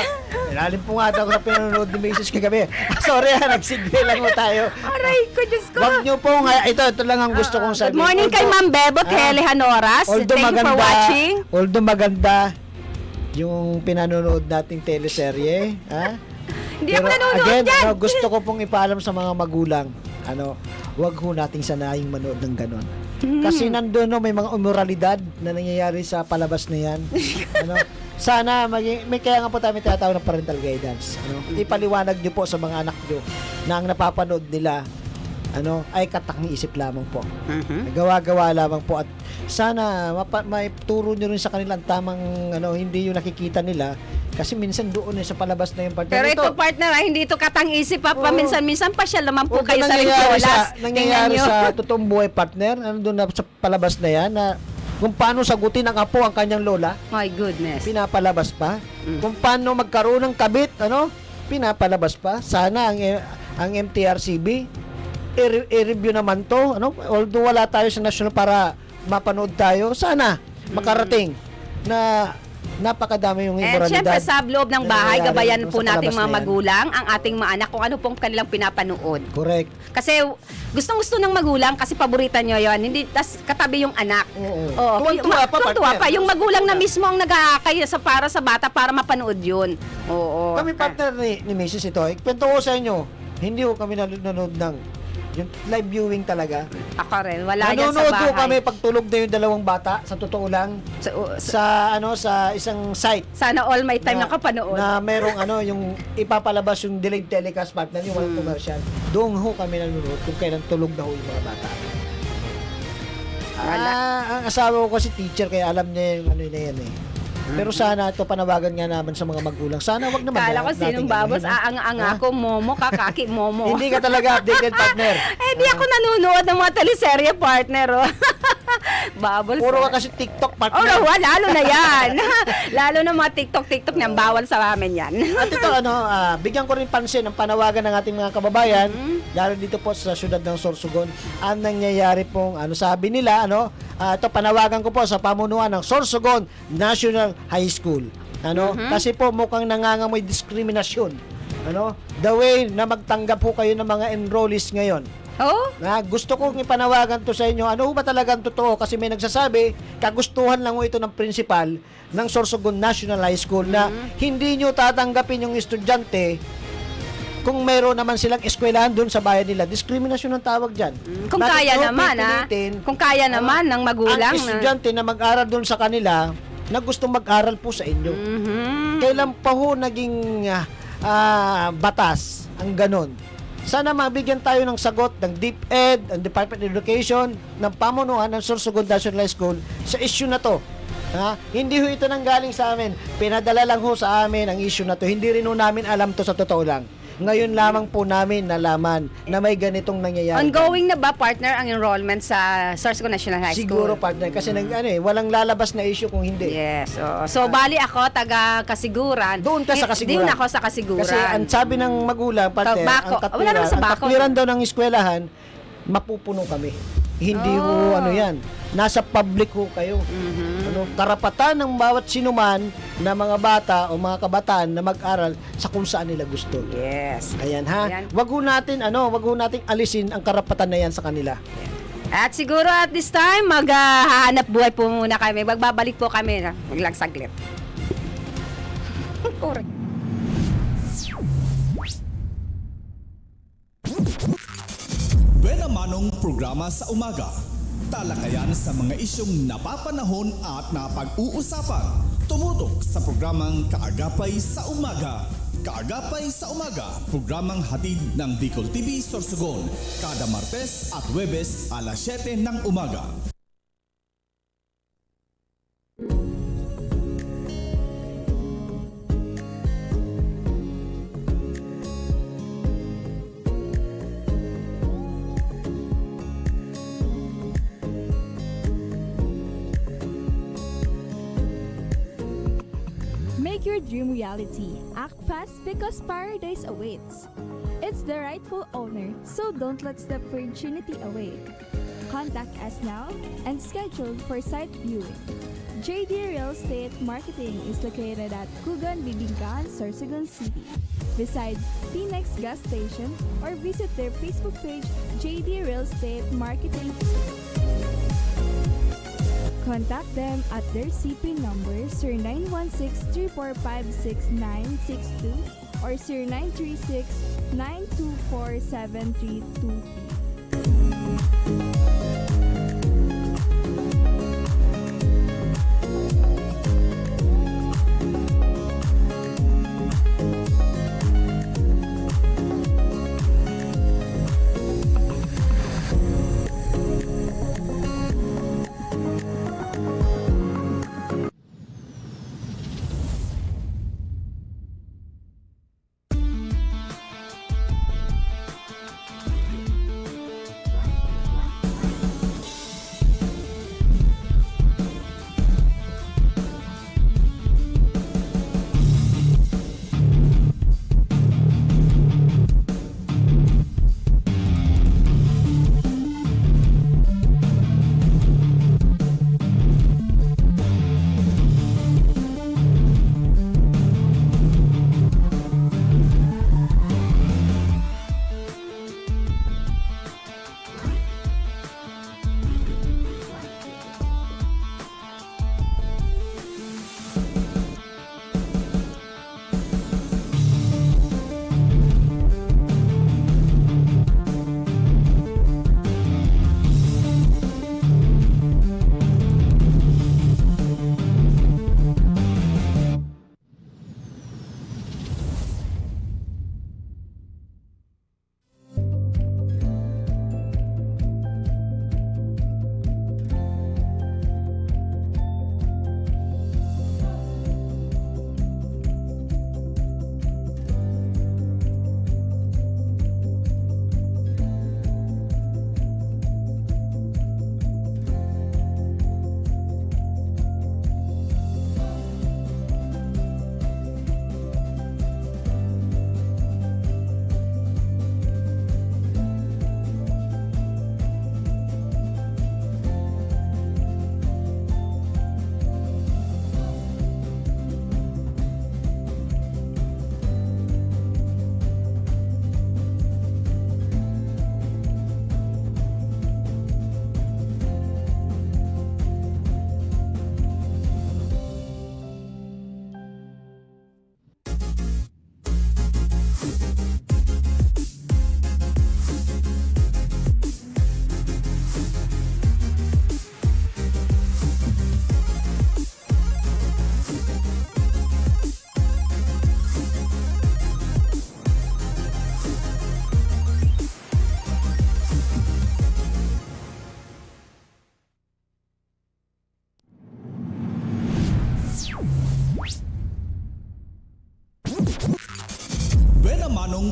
ilalim po nga ako na pinanonood ni Mrs. kagabi. Sorry nagsignal lang mo tayo. Aray ko, Diyos ko. Wag niyo po ito lang ang gusto kong sabihin. Good morning kay Ma'am Bebo Kelly Hanoras. Thank you for watching. Although maganda yung pinanonood nating teleserye, Hindi ako nanonood again, dyan. gusto ko pong ipaalam sa mga magulang, wag ho nating sanaying manood ng ganon. Kasi nandun may mga umoralidad na nangyayari sa palabas na yan. Sana may kaya nga po tayo may tinatawag ng parental guidance. Ipaliwanag niyo po sa mga anak niyo na ang napapanood nila ay kataking isip lamang po. Gawa-gawa lamang po at sana may turo niyo rin sa kanila ang tamang hindi yung nakikita nila kasi minsan doon sa palabas na yung partner. Pero ito partner, hindi ito katang-isip paminsan-minsan pa siya naman po kayo sa Rimpiolas. Nangyayari sa totoong buhay partner, doon na sa palabas na yan na kung paano sagutin ng apo ang kanyang lola. My goodness. Pinapalabas pa. Kung paano magkaroon ng kabit, pinapalabas pa. Sana ang MTRCB i-review naman to, although wala tayo sa national para mapanood tayo, sana makarating na napakadami yung And immoralidad. syempre sa loob ng bahay, gabayan po sa nating palabas mga na yan. magulang ang ating mga anak kung ano pong kanilang pinapanood. Correct. Kasi gustong-gusto ng magulang kasi paboritan nyo yon. Hindi, tas katabi yung anak. Oo. Tuwan-tuwa pa, Tuwan-tuwa partner. pa. Yung magulang na mismo ang nag-aakay para sa bata para mapanood yun. Oo. Kami partner ni Mrs. ito, kwento ko sa inyo, hindi ko kami nanonood ng yung live viewing talaga. Ako rin. Wala yan sa Nanonood bahay. ko kami pagtulog na yung dalawang bata, sa totoo lang, sa isang site. Sana all my time nakapanood. Na merong yung ipapalabas yung delayed telecast partner, yung walang commercial. Doon ho kami nanonood kung kailan tulog na ho yung mga bata. Ang asawa ko kasi teacher, kaya alam niya yung na yan Pero sana ito panawagan nga naman sa mga magulang. Sana wag naman. Kala ko sinong babos, aang-anga ko, momo, kakaki, momo. Hindi ka talaga updated, partner. Hindi ako nanonood ng mga teleserye, partner. Babol. Puro ka kasi TikTok, partner. Lalo na yan. Lalo na mga TikTok niyan, bawal sa amin yan. At ito, bigyan ko rin pansin ang panawagan ng ating mga kababayan, lalo dito po sa syudad ng Sorsogon, ang nangyayari pong, sabi nila, ito panawagan ko po sa pamunuan ng Sorsogon National High School. Kasi po mukhang nangangamoy diskriminasyon. The way na magtanggap po kayo ng mga enrollees ngayon. Oh? Gusto kong ipanawagan to sa inyo. Ano ba talagang totoo? Kasi may nagsasabi, kagustuhan lang ito ng principal ng Sorsogon National High School na hindi nyo tatanggapin yung estudyante kung mayroon naman silang eskwelahan doon sa bayan nila, diskriminasyon ang tawag dyan. Kung Bakit kaya nyo naman, pipilitin Kung kaya naman ng magulang ang estudyante na mag-aral doon sa kanila na gustong mag-aral po sa inyo. Kailan pa ho naging batas ang ganon? Sana mabigyan tayo ng sagot ng DepEd, ng Department of Education, ng pamunuan ng Sorsogon National High School sa issue na to. Hindi ho ito nang galing sa amin. Pinadala lang ho sa amin ang issue na to. Hindi rin ho namin alam to sa totoo lang. Ngayon lamang po namin nalaman na may ganitong nangyayari. Ongoing na ba, partner, ang enrollment sa Sorsogon National High School? Siguro, partner, kasi walang lalabas na issue kung hindi. Yes. So bali ako, taga Kasiguran. Doon ka sa Kasiguran. Doon ako sa Kasiguran. Kasi ang sabi ng magulang, partner, Bako. Wala naman sa ang Bako. katwiran daw ng eskwelahan, mapupuno kami. Hindi ho, yan. Nasa public ho kayo. Karapatan ng bawat sinuman na mga bata o mga kabataan na mag-aral sa kung saan nila gusto. Yes. Ayan ha. Ayan. Wag ho natin alisin ang karapatan na yan sa kanila. At siguro at this time, maghahanap buhay po muna kami. Magbabalik po kami. Maglang saglit. Correct. Buena Manong programa sa umaga. Talakayan sa mga isyong napapanahon at napag-uusapan. Tumutok sa programang Kaagapay sa Umaga. Kaagapay sa Umaga, programang hatid ng Bicol TV Sorsogon. Kada Martes at Huwebes alas 7 ng umaga. Make your dream reality. Act fast because paradise awaits. It's the rightful owner, so don't let the opportunity away. Contact us now and schedule for site viewing. JD Real Estate Marketing is located at Kugan Bibingkaan, Sorsogon City, beside Phoenix Gas Station, or visit their Facebook page, JD Real Estate Marketing. Contact them at their CP number 0916-345-6962 or 0936-924-7323.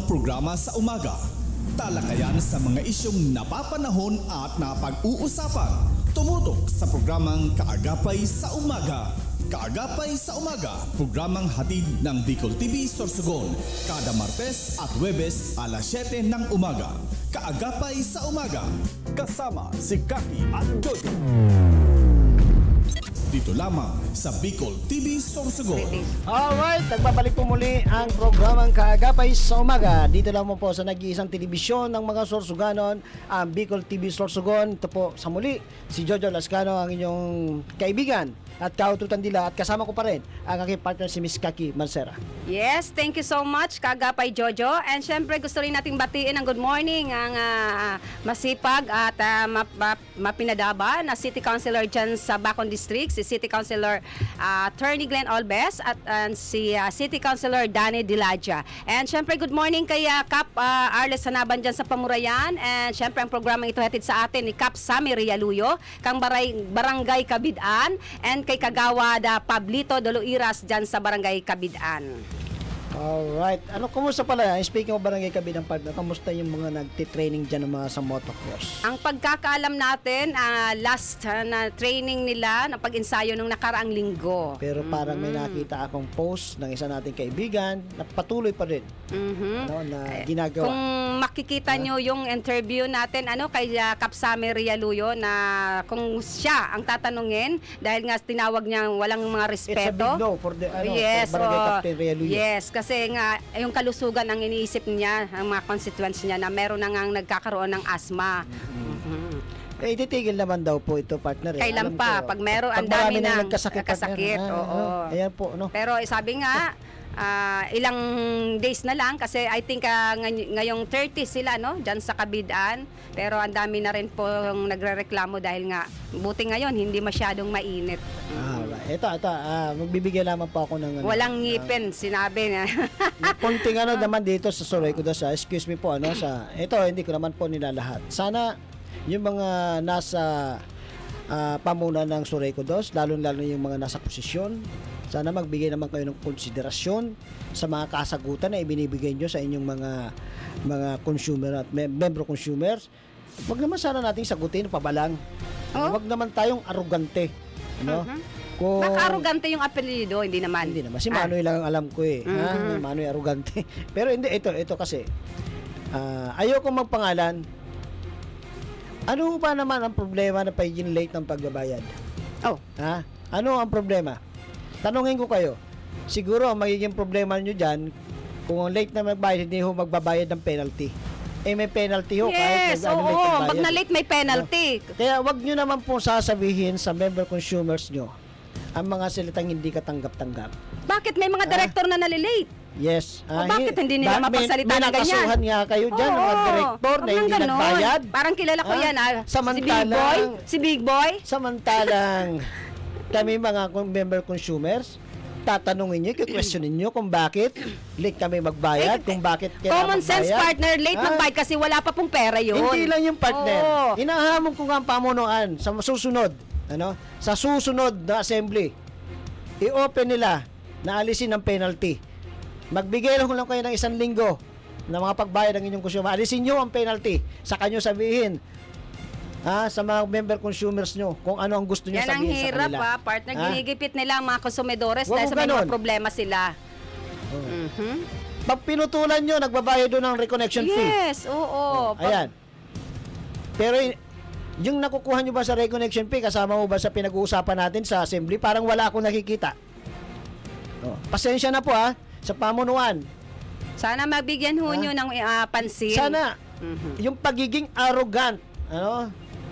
programa sa umaga. Talakayan sa mga isyong napapanahon at napag-uusapan. Tumutok sa programang Kaagapay sa Umaga. Kaagapay sa Umaga, programang hatid ng Bicol TV Sorsogon. Kada Martes at Huwebes alas 7 ng umaga. Kaagapay sa Umaga. Kasama si Kaki at Jojo. Dito lamang sa Bicol TV Sorsogon. Alright, nagbabalik po muli ang programang Kaagapay sa Umaga. Dito lamang po sa nag-iisang telebisyon ng mga Sorsoganon, ang Bicol TV Sorsogon. Ito po sa muli, si Jojo Lascano, ang inyong kaibigan at kaututan nila, at kasama ko pa rin ang aking partner si Miss Kaki Mancera. Yes, thank you so much, Kaagapay Jojo. And syempre gusto rin nating batiin ang good morning ang masipag at mapinadaba na City Councilor dyan sa Bacon District, si City Councilor Attorney Glenn Olbes at si City Councilor Danny Diladja. And syempre good morning kay Kap Arles Sanaban dyan sa Pamurayan. And syempre ang programang ito hatid sa atin ni Kap Sammy Rialuyo, kang Barangay Kabidaan, and kay Kagawad Pablito Doloiras dyan sa Barangay Kabidaan. Alright. Kumusta pala? Speaking of Barangay Kabidang partner, kamusta yung mga nagtitraining dyan ng mga sa motocross? Ang pagkakaalam natin, last na training nila na pag-ensayo nung nakaraang linggo. Pero parang may nakita akong post ng isa nating kaibigan na patuloy pa rin na ginagawa. Kung makikita nyo yung interview natin kay Kapsame Rialuyo, na kung siya ang tatanungin dahil nga tinawag niya walang mga respeto. It's a big no for the yes, for Barangay Captain Rialuyo. Yes, kasi nga yung kalusugan ang iniisip niya, ang mga constituents niya na meron na nga nagkakaroon ng asthma. Titigil naman daw po ito, partner. Kailan pa? Pag meron, ang dami na nagkasakit. Oo. Ayan po, Pero sabi nga, ilang days na lang kasi I think ngayong 30 sila dyan sa Kabidaan, pero ang dami na rin po nagrereklamo dahil nga buti ngayon hindi masyadong mainit. Ito, magbibigay lamang po ako ng walang ngipin, sinabi na. konting naman dito sa Sorayco sa excuse me po sa ito, hindi ko naman po nilalahat. Sana yung mga nasa pamunan ng Sorayco lalo yung mga nasa posisyon, sana magbigay naman kayo ng konsiderasyon sa mga kasagutan na ibinibigay nyo sa inyong mga consumer at membro consumers. Wag naman sana nating sagutin pabalang. Wag naman tayong arrogante. Kung baka arrogante yung apelyido, hindi naman. Si Manoy lang ang alam ko Manoy arrogante. Pero hindi, ito kasi ayoko magpangalan. Ano ba naman ang problema na pagiging late ng pagbabayad? Ano ang problema? Tanungin ko kayo, siguro ang magiging problema nyo dyan, kung late na magbayad, hindi ho magbabayad ng penalty. May penalty ho. Yes, pag na-late may penalty. Kaya wag nyo naman po sasabihin sa member consumers nyo ang mga salitang hindi katanggap-tanggap. Bakit may mga director na nalilate? Yes. Bakit hindi nila mapagsalita ng ganyan? May nakasuhan nga kayo dyan, mga director na hindi nagbayad. Parang kilala ko yan. Si Big Boy. Samantalang kami mga member consumers, tatanungin nyo, questionin nyo kung bakit late kami magbayad, kung bakit kailangan common sense, partner, late magbayad kasi wala pa pong pera yun. Hindi lang yung partner. Inahamon ko nga ang pamunuan sa susunod, sa susunod na assembly, i-open nila na alisin ang penalty. Magbigay lang kayo ng 1 linggo na mga pagbayad ng inyong consumer. Alisin nyo ang penalty. Saka nyo sabihin sa mga member consumers nyo kung ano ang gusto nyo sabihin sa kanila. Yan ang hirap partner. Ginigipit nila ang mga konsumidores dahil sa mga problema sila. Pag pinutulan nyo, nagbabayad doon ng reconnection fee. Yes, oo. Ayan. Pero yung nakukuha nyo ba sa reconnection fee, kasama mo ba sa pinag-uusapan natin sa assembly? Parang wala akong nakikita. Pasensya na po sa pamunuan. Sana mabigyan ho nyo ng pansin. Sana yung pagiging arrogant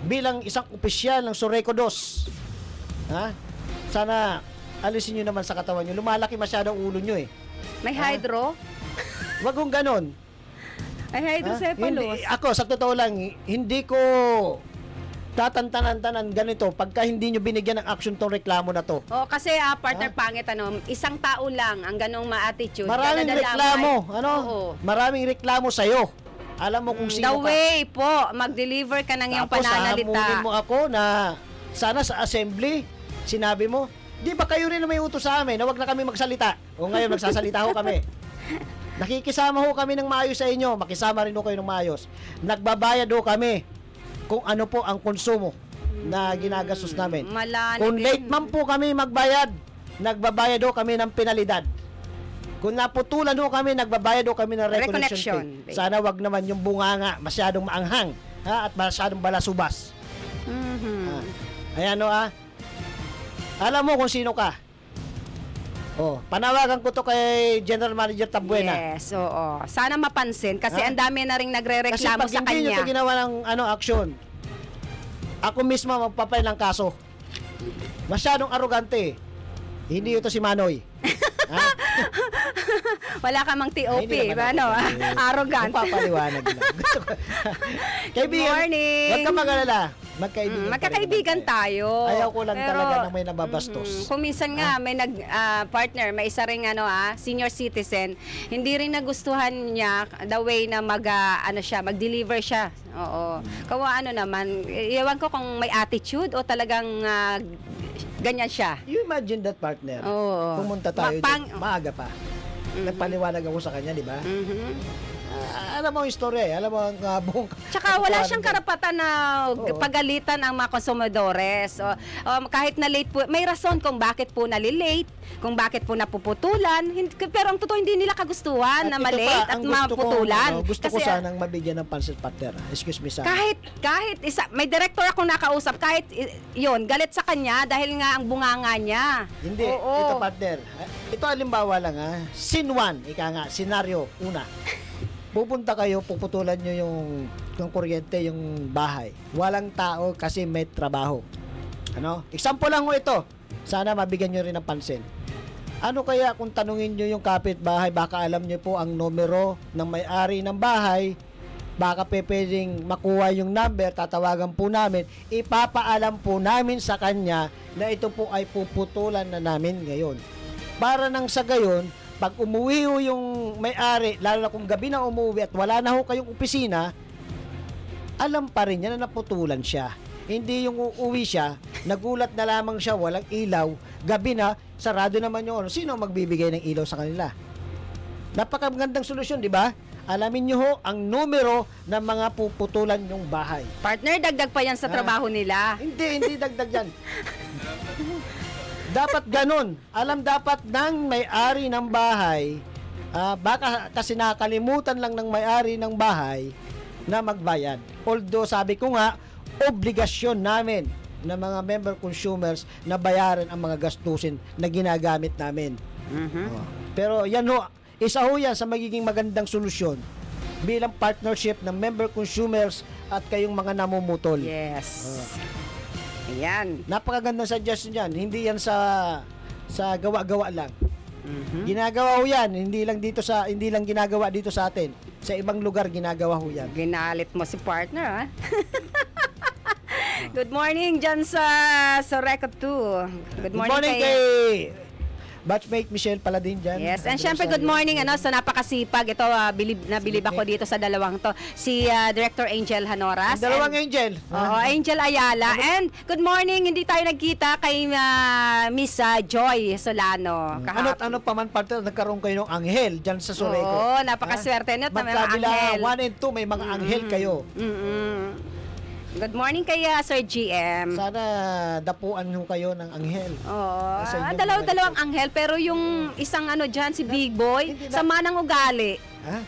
bilang isang opisyal ng Sorayco 2, sana alisin nyo naman sa katawan nyo. Lumalaki masyado ang ulo nyo May hydro? Wag kong ganon. Ay, hydrocephalus. Ako, sa totoo lang, hindi ko tatantanan ganito pagka hindi nyo binigyan ng action tong reklamo na to. Kasi partner pangit isang tao lang ang ganong ma-attitude. Maraming reklamo, maraming reklamo sa'yo. Alam mo kung sino the way po, mag-deliver ka ng iyong pananalita. Tapos hahamunin mo ako na sana sa assembly, sinabi mo, di ba kayo rin na may utos sa amin na wag na kami magsalita? O ngayon magsasalita ho kami. Nakikisama ho kami ng maayos sa inyo. Makisama rin ho kayo ng maayos. Nagbabayad ho kami kung ano po ang konsumo na ginagastos namin. Kung late man po kami magbayad, nagbabayad ho kami ng penalidad. Kung naputulan ho kami, nagbabayad ho kami ng reconnection fee. Sana wag naman yung bunganga masyadong maanghang, ha, at masyadong balasubas. Ayan ho, ha. Alam mo kung sino ka. Panawagan ko to kay General Manager Tabuena. Yes, oo. Sana mapansin kasi ang dami na ring nagrereklamo sa Kasi pag hindi nyo kanya. ito ginawa ng aksyon, ako mismo magpapail ng kaso. Masyadong arrogante. Hindi ito si Manoy. Wala ka mang TOP, Ay, hindi naman ako. arrogant. Papaliwanag lang. Gusto ko. Kaibigan, morning. huwag ka mag-alala. Magkaibigan. Magkakaibigan tayo. Ayaw ko lang Pero, talaga na may nababastos. Kung minsan nga may partner, may isa ring senior citizen, hindi rin nagustuhan niya the way na mag-deliver siya. Oo. Kawa naman, iwan ko kung may attitude o talagang ganyan siya. You imagine that, partner. Oo. Pumunta tayo dyan, maaga pa. Nagpaliwanag ako sa kanya, di ba? Alam mo yung story, alam mo ang buong... Tsaka wala siyang karapatan na pagalitan ang mga konsumidores. Kahit na late po, may rason kung bakit po nalilate, kung bakit po napuputulan. Pero ang totoo, hindi nila kagustuhan na malate at maputulan. Gusto ko sanang mabigyan ng pansit, partner. Excuse me, sana. Kahit isa, may director akong nakausap, kahit yun, galit sa kanya dahil nga ang bunganga niya. Hindi, ito, partner. Ito halimbawa lang, ha. Scene 1, senaryo, una. Pupunta kayo, puputulan nyo yung kuryente, yung bahay. Walang tao kasi may trabaho. Example lang ho ito. Sana mabigyan nyo rin ng pansin. Ano kaya kung tanungin nyo yung kapitbahay, baka alam nyo po ang numero ng may-ari ng bahay, baka pwedeng makuha yung number, tatawagan po namin, ipapaalam po namin sa kanya na ito po ay puputulan na namin ngayon. Para nang sa gayon, pag umuwi ho yung may-ari, lalo na kung gabi na umuwi at wala na ho kayong opisina, alam pa rin niya na naputulan siya. Hindi yung uuwi siya, nagulat na lamang siya, walang ilaw, gabi na, sarado naman yung sino magbibigay ng ilaw sa kanila? Napakagandang solusyon, di ba? Alamin nyo ho ang numero ng mga puputulan yung bahay. Partner, dagdag pa yan sa trabaho nila. Hindi dagdag yan. Dapat ganun. Alam dapat ng may-ari ng bahay, baka kasi nakalimutan lang ng may-ari ng bahay na magbayad. Although sabi ko nga, obligasyon namin na mga member consumers na bayaran ang mga gastusin na ginagamit namin. Pero yan ho, isa ho yan sa magiging magandang solusyon bilang partnership ng member consumers at kayong mga namumutol. Yes. Ayan. Napakagandang suggestion yan. Hindi yan sa gawa-gawa lang. Ginagawa ho yan. Hindi lang ginagawa dito sa atin. Sa ibang lugar ginagawa ho yan. Ginalit mo si partner, ha? Good morning dyan sa Record 2. Good morning kay Batchmate Michelle pala din dyan. Yes, and syempre good morning sa napakasipag. Ito, bilib ako dito sa dalawang to. Si Director Angel Hanoras. Dalawang Angel. Oo, Angel Ayala. And good morning, hindi tayo nagkita kay Miss Joy Solano. Ano pa man partner, nagkaroon kayo ng anghel dyan sa Soreco. Oo, napakaswerte nyo. Magkabila 1 and 2, may mga anghel kayo. Good morning kay Sir GM. Sana dapuan ho kayo ng anghel. Oo. Dalawang anghel, pero yung isang dyan, si Big Boy, sama ng ugali. Ha?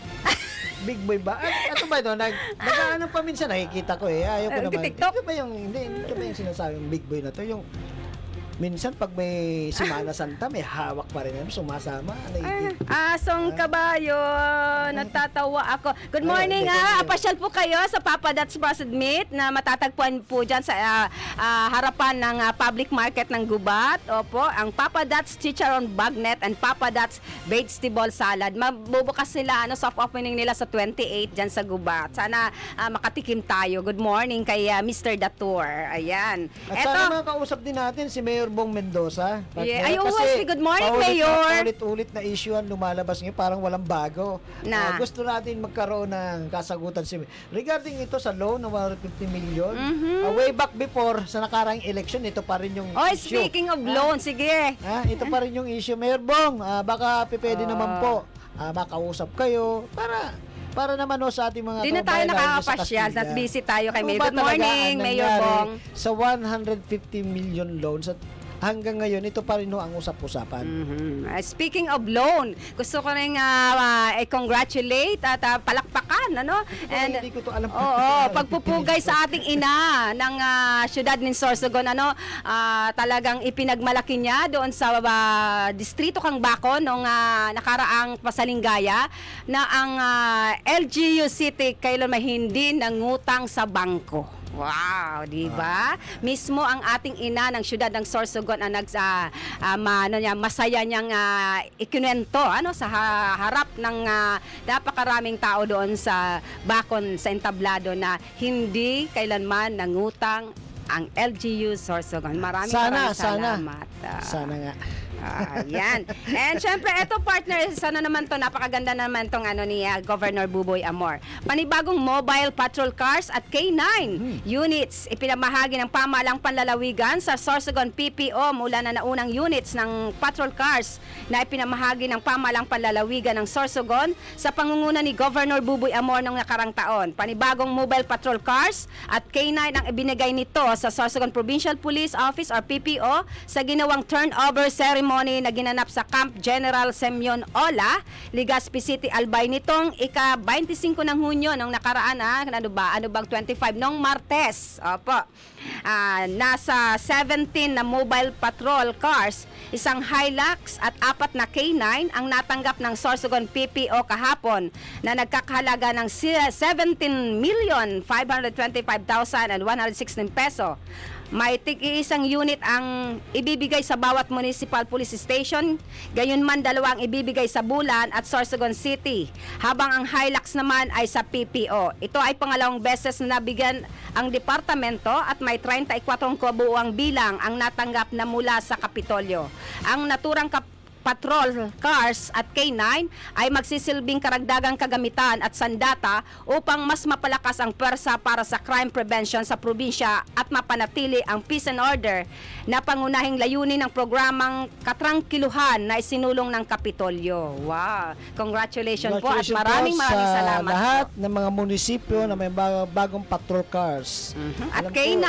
Big Boy ba? Ano ba ito? Nag-ano pa minsan nakikita ko Ayaw ko naman. TikTok? Ito ba yung sinasabing Big Boy na to? Yung minsan pag may Semana Santa, may hawak pa rin sumasama. Asong kabayo, natatawa ako. Good morning, pasyal po kayo sa Papa Dots Processed Meat na matatagpuan po dyan sa harapan ng public market ng Gubat. Opo, ang Papa Dots Chicharon Bagnet and Papa Dots Vegetable Salad. Mabubukas sila, soft opening nila sa 28 dyan sa Gubat. Sana makatikim tayo. Good morning kay Mr. Datur. Ayan. At sana makausap din natin si Mayor Bong Mendoza. Good morning, Mayor. Ulit-ulit na issue ang lumalabas ngayon, parang walang bago. Gusto natin magkaroon ng kasagutan regarding ito sa loan ng 150 million. Way back before, sa nakarang election, ito pa rin yung issue. Speaking of loan, sige. Ito pa rin yung issue. Mayor Bong, baka pwede naman po makausap kayo para naman sa ating mga Di na tayo nakakapasyal. At busy tayo kay Mayor. Good morning, Mayor Bong. Sa 150 million loans at hanggang ngayon, ito pa rin ang usap-usapan. Speaking of loan, gusto ko rin i-congratulate at palakpakan, ano? And hindi ko to alam. Pagpupugay sa ating ina ng siyudad ng Sorsogon, ano? Talagang ipinagmalaki niya doon sa distrito kang Bacon noong nakaraang pasalinggaya na ang LGU City kailan may hindi nangutang sa bangko. Wow, di ba? Mismo ang ating ina ng siyudad ng Sorsogon ang masaya niyang ikinuwento sa harap ng napakaraming tao doon sa Bacon sa entablado na hindi kailanman nangutang ang LGU Sorsogon. Maraming salamat. Sana nga. Yan. And syempre, eto partner, sana naman to, napakaganda naman tong ni Governor Buboy Amor. Panibagong mobile patrol cars at K9 units ipinamahagi ng pamahalang panlalawigan sa Sorsogon PPO mula na naunang units ng patrol cars na ipinamahagi ng pamahalang panlalawigan ng Sorsogon sa pangunguna ni Governor Buboy Amor noong nakarang taon. Panibagong mobile patrol cars at K9 ang ibinigay nito sa Sorsogon Provincial Police Office or PPO sa ginawang turnover ceremony na ginanap sa Camp General Semyon Ola, Legazpi City, Albay nitong ika-25 ng Hunyo ng nakaraan, ano bang 25 nung Martes. Opo. Nasa 17 na mobile patrol cars, isang Hilux at 4 na K9 ang natanggap ng Sorsogon PPO kahapon na nagkakahalaga ng 17,525,116 peso. May tig-iisang unit ang ibibigay sa bawat municipal police station, gayon man 2 ang ibibigay sa Bulan at Sorsogon City, habang ang Hilux naman ay sa PPO. Ito ay pangalawang beses na nabigyan ang departamento at may 34 kabuuang bilang ang natanggap na mula sa Kapitolyo. Ang naturang patrol cars at K9 ay magsisilbing karagdagang kagamitan at sandata upang mas mapalakas ang pwersa para sa crime prevention sa probinsya at mapanatili ang peace and order na pangunahing layunin ng programang Katrangkiluhan na isinulong ng Kapitolyo. Wow! Congratulations po at maraming salamat sa lahat po ng mga munisipyo na may bagong patrol cars. At K9,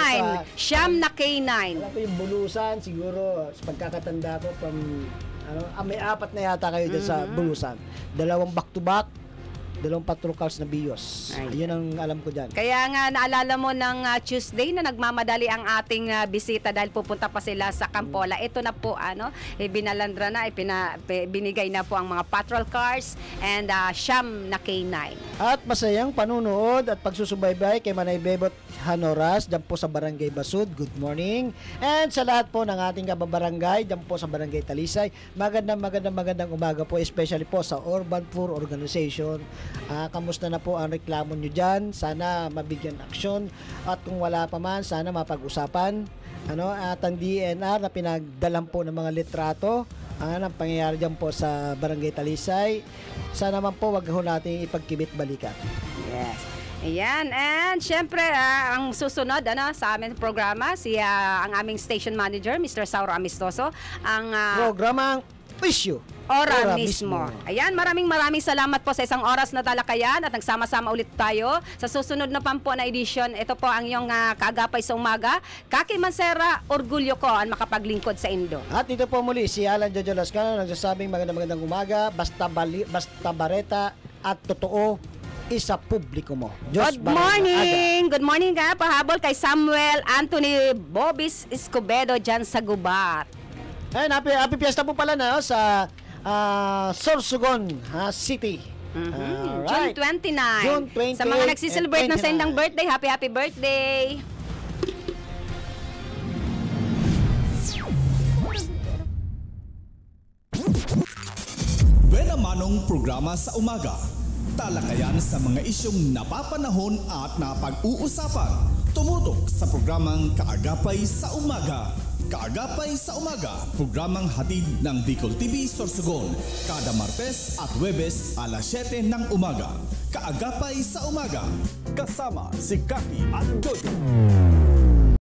siyam na K9. Alam ko yung Bulusan, siguro sa pagkakatanda ko may 4 na yata kayo dyan sa Bulusan. 2 back-to-back, 2 patrol cars na BIOS. Ayun ang alam ko dyan. Kaya nga naalala mo ng Tuesday na nagmamadali ang ating bisita dahil pupunta pa sila sa Campola. Ito na po, binalandra na, binigay na po ang mga patrol cars and siyam na K9. At masayang panunood at pagsusubaybay kay Manay Bebot Hanoras dyan po sa Barangay Basud. Good morning. And sa lahat po ng ating kababarangay dyan po sa Barangay Talisay, magandang umaga po, especially po sa Urban Poor Organization. Kamusta na po ang reklamo nyo dyan? Sana mabigyan aksyon at kung wala pa man, sana mapag-usapan. At ang DNR na pinagdalan po ng mga litrato ang pangyayari dyan po sa Barangay Talisay, sana man po wag ho natin ipagkibit balikan. Yes. Ayan, and syempre ang susunod sa aming programa ang aming station manager, Mr. Sauro Amistoso, ang programang Issue Ora mismo. Ayan, maraming salamat po sa isang oras na talakayan at nagsama-sama ulit tayo sa susunod na po na edisyon. Ito po ang iyong kaagapay sa umaga. Kaki Mansera, orgulyo ko ang makapaglingkod sa Indo. At ito po muli si Alan Jojo Lascano nagsasabing magandang umaga, basta bareta at totoo isa publiko mo. Good morning! Good morning ka, pahabol kay Samuel Anthony Bobis Escobedo dyan sa Gubat. Ayun, happy fiesta po pala na sa Sorsogon City. Right. June 29. Sa mga nagsiselebrate ng sendang birthday, happy birthday! Buena Manong programa sa umaga. Talakayan sa mga isyong napapanahon at napag-uusapan. Tumutok sa programang Kaagapay sa Umaga. Kaagapay sa Umaga, programang hatid ng Bicol TV Sorsogon, kada Martes at Huwebes alas 7 ng umaga. Kaagapay sa Umaga, kasama si Kaki at Jojo.